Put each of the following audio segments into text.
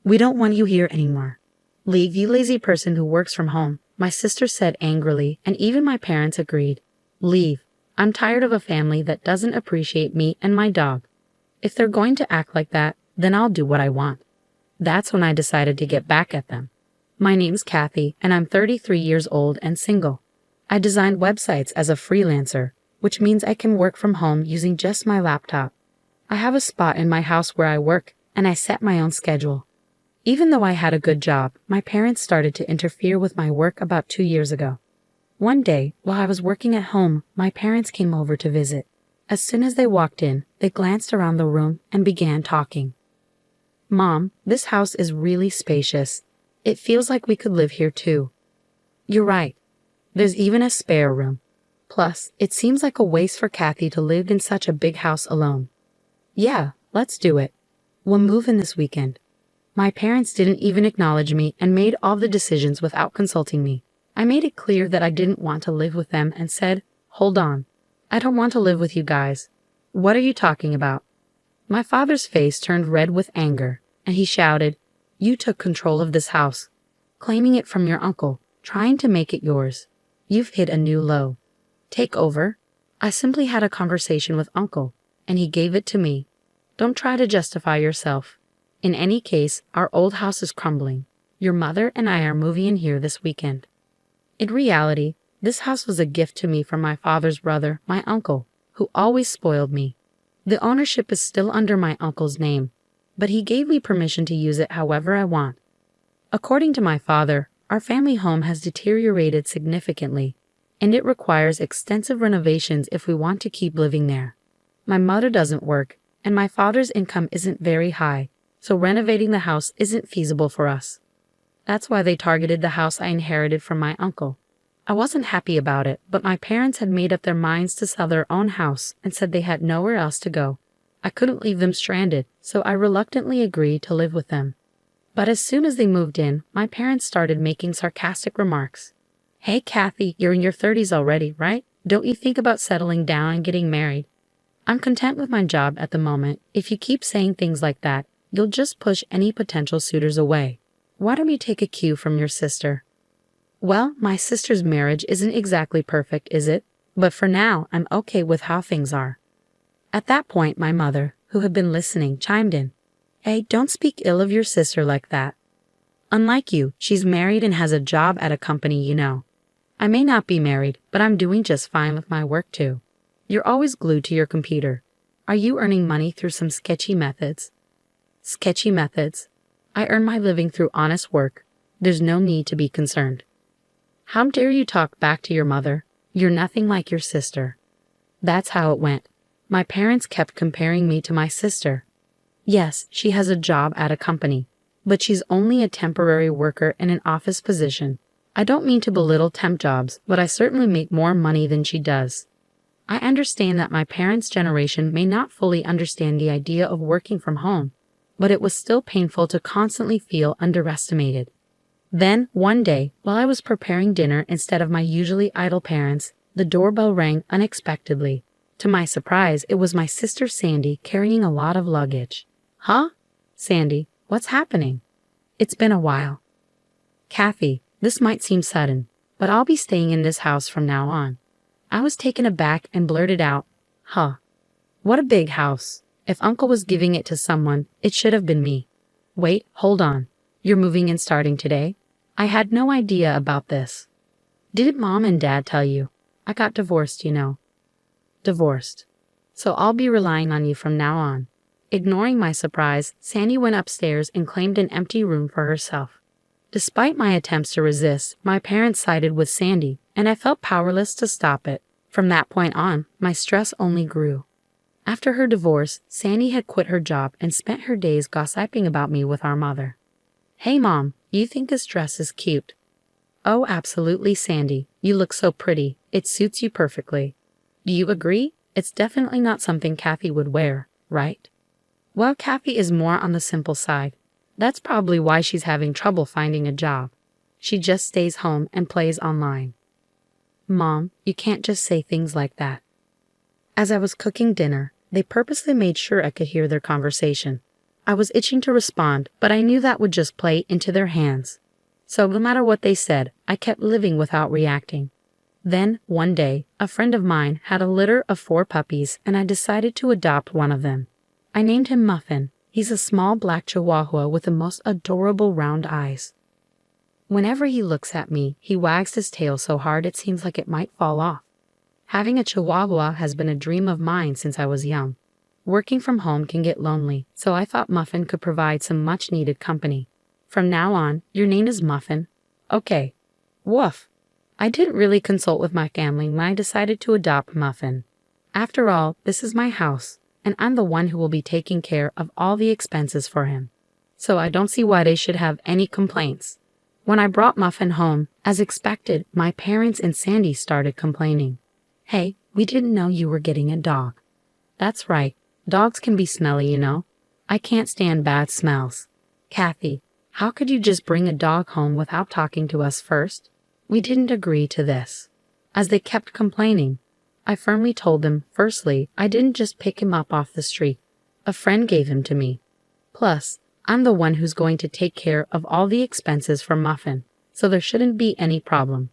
We don't want you here anymore. Leave, you lazy person who works from home, my sister said angrily, and even my parents agreed. Leave. I'm tired of a family that doesn't appreciate me and my dog. If they're going to act like that, then I'll do what I want. That's when I decided to get back at them. My name's Kathy, and I'm 33 years old and single. I designed websites as a freelancer, which means I can work from home using just my laptop. I have a spot in my house where I work, and I set my own schedule. Even though I had a good job, my parents started to interfere with my work about 2 years ago. One day, while I was working at home, my parents came over to visit. As soon as they walked in, they glanced around the room and began talking. Mom, this house is really spacious. It feels like we could live here too. You're right. There's even a spare room. Plus, it seems like a waste for Kathy to live in such a big house alone. Yeah, let's do it. We'll move in this weekend. My parents didn't even acknowledge me and made all the decisions without consulting me. I made it clear that I didn't want to live with them and said, "Hold on. I don't want to live with you guys." "What are you talking about?" My father's face turned red with anger, and he shouted, "You took control of this house, claiming it from your uncle, trying to make it yours. You've hit a new low. Take over." I simply had a conversation with Uncle, and he gave it to me. Don't try to justify yourself. In any case, our old house is crumbling. Your mother and I are moving in here this weekend. In reality, this house was a gift to me from my father's brother, my uncle, who always spoiled me. The ownership is still under my uncle's name, but he gave me permission to use it however I want. According to my father, our family home has deteriorated significantly, and it requires extensive renovations if we want to keep living there. My mother doesn't work, and my father's income isn't very high, so renovating the house isn't feasible for us. That's why they targeted the house I inherited from my uncle. I wasn't happy about it, but my parents had made up their minds to sell their own house and said they had nowhere else to go. I couldn't leave them stranded, so I reluctantly agreed to live with them. But as soon as they moved in, my parents started making sarcastic remarks. "Hey Kathy, you're in your 30s already, right? Don't you think about settling down and getting married? I'm content with my job at the moment. If you keep saying things like that, you'll just push any potential suitors away. Why don't you take a cue from your sister?" Well, my sister's marriage isn't exactly perfect, is it? But for now, I'm okay with how things are. At that point, my mother, who had been listening, chimed in. "Hey, don't speak ill of your sister like that. Unlike you, she's married and has a job at a company you know. I may not be married, but I'm doing just fine with my work too. You're always glued to your computer. Are you earning money through some sketchy methods?" Sketchy methods? I earn my living through honest work. There's no need to be concerned. How dare you talk back to your mother? You're nothing like your sister. That's how it went. My parents kept comparing me to my sister. Yes, she has a job at a company, but she's only a temporary worker in an office position. I don't mean to belittle temp jobs, but I certainly make more money than she does. I understand that my parents' generation may not fully understand the idea of working from home, but it was still painful to constantly feel underestimated. Then, one day, while I was preparing dinner instead of my usually idle parents, the doorbell rang unexpectedly. To my surprise, it was my sister Sandy carrying a lot of luggage. "Huh? Sandy, what's happening?" "It's been a while." "Kathy, this might seem sudden, but I'll be staying in this house from now on." I was taken aback and blurted out, "Huh? What a big house. If Uncle was giving it to someone, it should have been me." "Wait, hold on. You're moving in starting today?" I had no idea about this. "Didn't Mom and Dad tell you? I got divorced, you know." "Divorced. So I'll be relying on you from now on." Ignoring my surprise, Sandy went upstairs and claimed an empty room for herself. Despite my attempts to resist, my parents sided with Sandy, and I felt powerless to stop it. From that point on, my stress only grew. After her divorce, Sandy had quit her job and spent her days gossiping about me with our mother. "Hey Mom, you think this dress is cute?" "Oh, absolutely, Sandy. You look so pretty. It suits you perfectly." "Do you agree? It's definitely not something Kathy would wear, right?" "Well, Kathy is more on the simple side. That's probably why she's having trouble finding a job. She just stays home and plays online." "Mom, you can't just say things like that." As I was cooking dinner, they purposely made sure I could hear their conversation. I was itching to respond, but I knew that would just play into their hands. So no matter what they said, I kept living without reacting. Then, one day, a friend of mine had a litter of 4 puppies and I decided to adopt one of them. I named him Muffin. He's a small black chihuahua with the most adorable round eyes. Whenever he looks at me, he wags his tail so hard it seems like it might fall off. Having a chihuahua has been a dream of mine since I was young. Working from home can get lonely, so I thought Muffin could provide some much-needed company. From now on, your name is Muffin. Okay. Woof. I didn't really consult with my family when I decided to adopt Muffin. After all, this is my house, and I'm the one who will be taking care of all the expenses for him. So I don't see why they should have any complaints. When I brought Muffin home, as expected, my parents and Sandy started complaining. Hey, we didn't know you were getting a dog. That's right. Dogs can be smelly, you know. I can't stand bad smells. Kathy, how could you just bring a dog home without talking to us first? We didn't agree to this. As they kept complaining, I firmly told them, firstly, I didn't just pick him up off the street. A friend gave him to me. Plus, I'm the one who's going to take care of all the expenses for Muffin, so there shouldn't be any problem.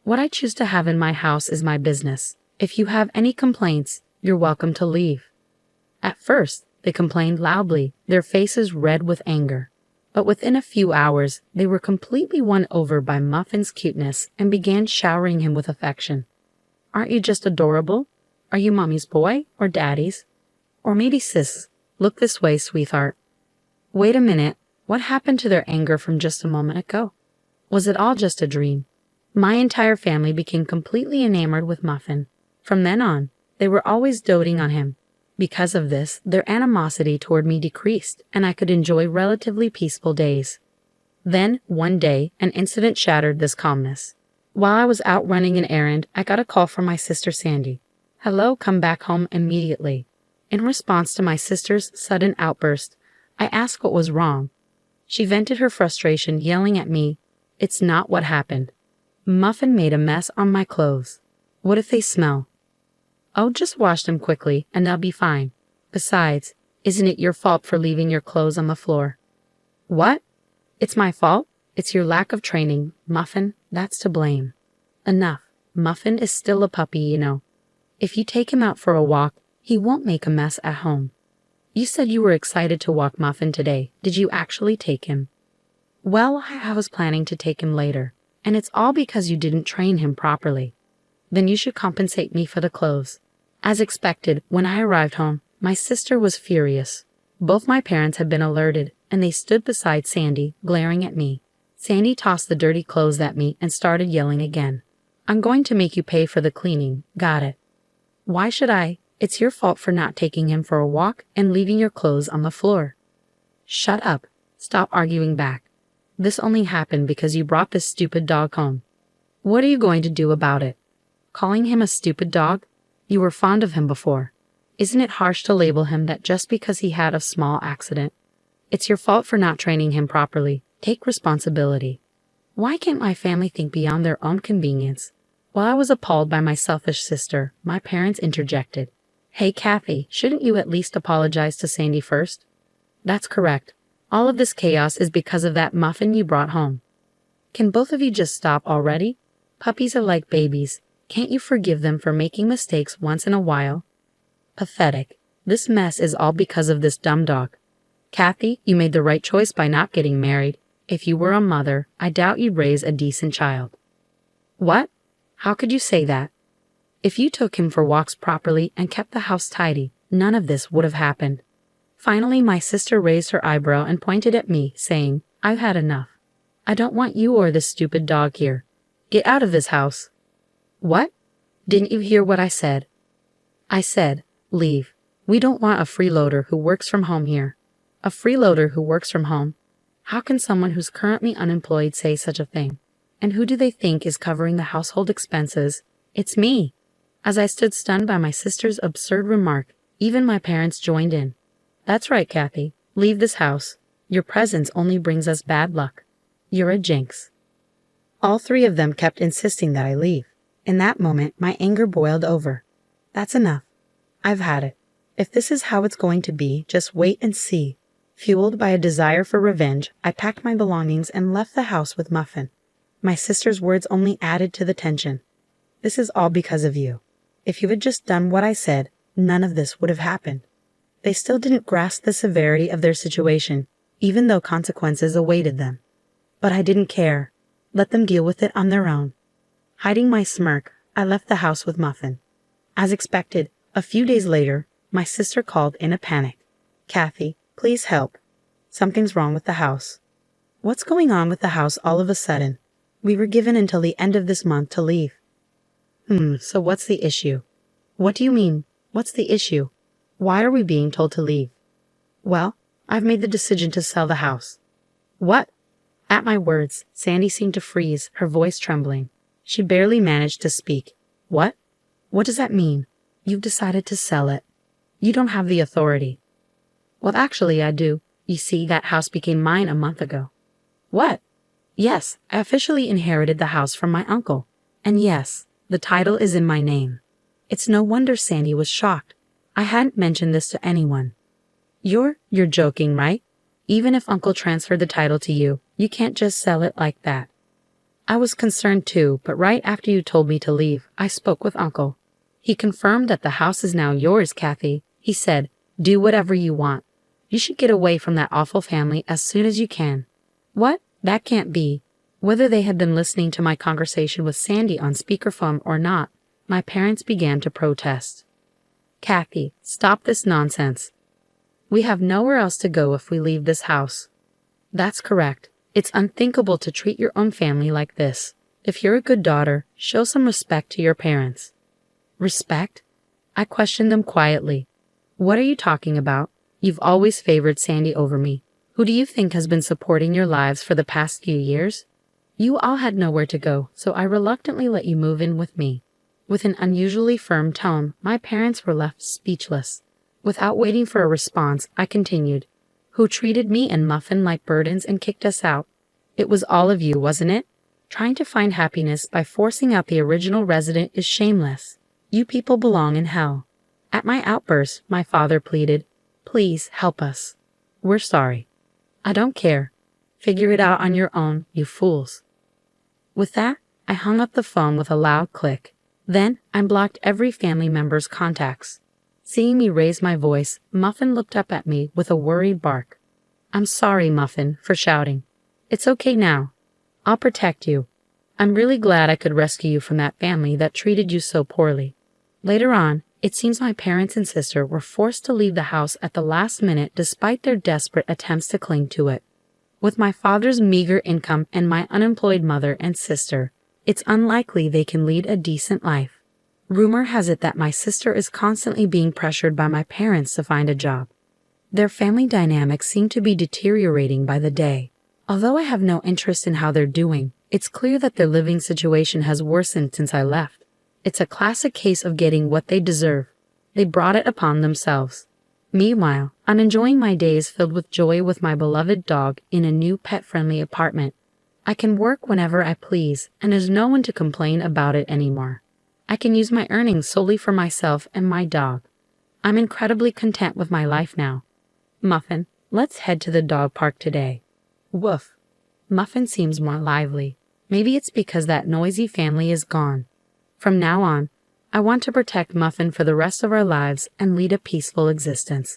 What I choose to have in my house is my business. If you have any complaints, you're welcome to leave. At first, they complained loudly, their faces red with anger. But within a few hours, they were completely won over by Muffin's cuteness and began showering him with affection. Aren't you just adorable? Are you mommy's boy or daddy's? Or maybe sis, look this way, sweetheart. Wait a minute, what happened to their anger from just a moment ago? Was it all just a dream? My entire family became completely enamored with Muffin. From then on, they were always doting on him. Because of this, their animosity toward me decreased, and I could enjoy relatively peaceful days. Then, one day, an incident shattered this calmness. While I was out running an errand, I got a call from my sister Sandy. Hello, come back home immediately. In response to my sister's sudden outburst, I asked what was wrong. She vented her frustration, yelling at me, "It's not what happened. Muffin made a mess on my clothes. What if they smell? Oh, just wash them quickly, and they'll be fine. Besides, isn't it your fault for leaving your clothes on the floor?" What? It's my fault? It's your lack of training, Muffin. That's to blame. Enough. Muffin is still a puppy, you know. If you take him out for a walk, he won't make a mess at home. You said you were excited to walk Muffin today. Did you actually take him? Well, I was planning to take him later, and it's all because you didn't train him properly. Then you should compensate me for the clothes. As expected, when I arrived home, my sister was furious. Both my parents had been alerted, and they stood beside Sandy, glaring at me. Sandy tossed the dirty clothes at me and started yelling again. I'm going to make you pay for the cleaning, got it? Why should I? It's your fault for not taking him for a walk and leaving your clothes on the floor. Shut up. Stop arguing back. This only happened because you brought this stupid dog home. What are you going to do about it? Calling him a stupid dog? You were fond of him before. Isn't it harsh to label him that just because he had a small accident? It's your fault for not training him properly. Take responsibility. Why can't my family think beyond their own convenience? While I was appalled by my selfish sister, my parents interjected. Hey, Kathy, shouldn't you at least apologize to Sandy first? That's correct. All of this chaos is because of that Muffin you brought home. Can both of you just stop already? Puppies are like babies. Can't you forgive them for making mistakes once in a while? Pathetic. This mess is all because of this dumb dog. Kathy, you made the right choice by not getting married. If you were a mother, I doubt you'd raise a decent child. What? How could you say that? If you took him for walks properly and kept the house tidy, none of this would have happened. Finally, my sister raised her eyebrow and pointed at me, saying, I've had enough. I don't want you or this stupid dog here. Get out of this house. What? Didn't you hear what I said? I said, leave. We don't want a freeloader who works from home here. A freeloader who works from home? How can someone who's currently unemployed say such a thing? And who do they think is covering the household expenses? It's me. As I stood stunned by my sister's absurd remark, even my parents joined in. That's right, Kathy. Leave this house. Your presence only brings us bad luck. You're a jinx. All 3 of them kept insisting that I leave. In that moment, my anger boiled over. That's enough. I've had it. If this is how it's going to be, just wait and see. Fueled by a desire for revenge, I packed my belongings and left the house with Muffin. My sister's words only added to the tension. This is all because of you. If you had just done what I said, none of this would have happened. They still didn't grasp the severity of their situation, even though consequences awaited them. But I didn't care. Let them deal with it on their own. Hiding my smirk, I left the house with Muffin. As expected, a few days later, my sister called in a panic. "Kathy, please help. Something's wrong with the house." "What's going on with the house all of a sudden? We were given until the end of this month to leave." So what's the issue?" "What do you mean, what's the issue? Why are we being told to leave?" "Well, I've made the decision to sell the house." "What?" At my words, Sandy seemed to freeze, her voice trembling. She barely managed to speak. "What? What does that mean? You've decided to sell it. You don't have the authority." "Well, actually, I do. You see, that house became mine a month ago." "What?" "Yes, I officially inherited the house from my uncle. And yes, the title is in my name." It's no wonder Sandy was shocked. I hadn't mentioned this to anyone. You're joking, right? Even if Uncle transferred the title to you, you can't just sell it like that." I was concerned too, but right after you told me to leave, I spoke with Uncle. He confirmed that the house is now yours, Kathy. He said, "Do whatever you want. You should get away from that awful family as soon as you can." "What? That can't be." Whether they had been listening to my conversation with Sandy on speakerphone or not, my parents began to protest. "Kathy, stop this nonsense. We have nowhere else to go if we leave this house." "That's correct. It's unthinkable to treat your own family like this. If you're a good daughter, show some respect to your parents." "Respect?" I questioned them quietly. "What are you talking about? You've always favored Sandy over me. Who do you think has been supporting your lives for the past few years? You all had nowhere to go, so I reluctantly let you move in with me." With an unusually firm tone, my parents were left speechless. Without waiting for a response, I continued. "Who treated me and Muffin like burdens and kicked us out? It was all of you, wasn't it? Trying to find happiness by forcing out the original resident is shameless. You people belong in hell." At my outburst, my father pleaded, "Please help us. We're sorry." "I don't care. Figure it out on your own, you fools." With that, I hung up the phone with a loud click. Then I blocked every family member's contacts. Seeing me raise my voice, Muffin looked up at me with a worried bark. "I'm sorry, Muffin, for shouting. It's okay now. I'll protect you. I'm really glad I could rescue you from that family that treated you so poorly." Later on, it seems my parents and sister were forced to leave the house at the last minute despite their desperate attempts to cling to it. With my father's meager income and my unemployed mother and sister, it's unlikely they can lead a decent life. Rumor has it that my sister is constantly being pressured by my parents to find a job. Their family dynamics seem to be deteriorating by the day. Although I have no interest in how they're doing, it's clear that their living situation has worsened since I left. It's a classic case of getting what they deserve. They brought it upon themselves. Meanwhile, I'm enjoying my days filled with joy with my beloved dog in a new pet-friendly apartment. I can work whenever I please, and there's no one to complain about it anymore. I can use my earnings solely for myself and my dog. I'm incredibly content with my life now. Muffin, let's head to the dog park today. Woof. Muffin seems more lively. Maybe it's because that noisy family is gone. From now on, I want to protect Muffin for the rest of our lives and lead a peaceful existence.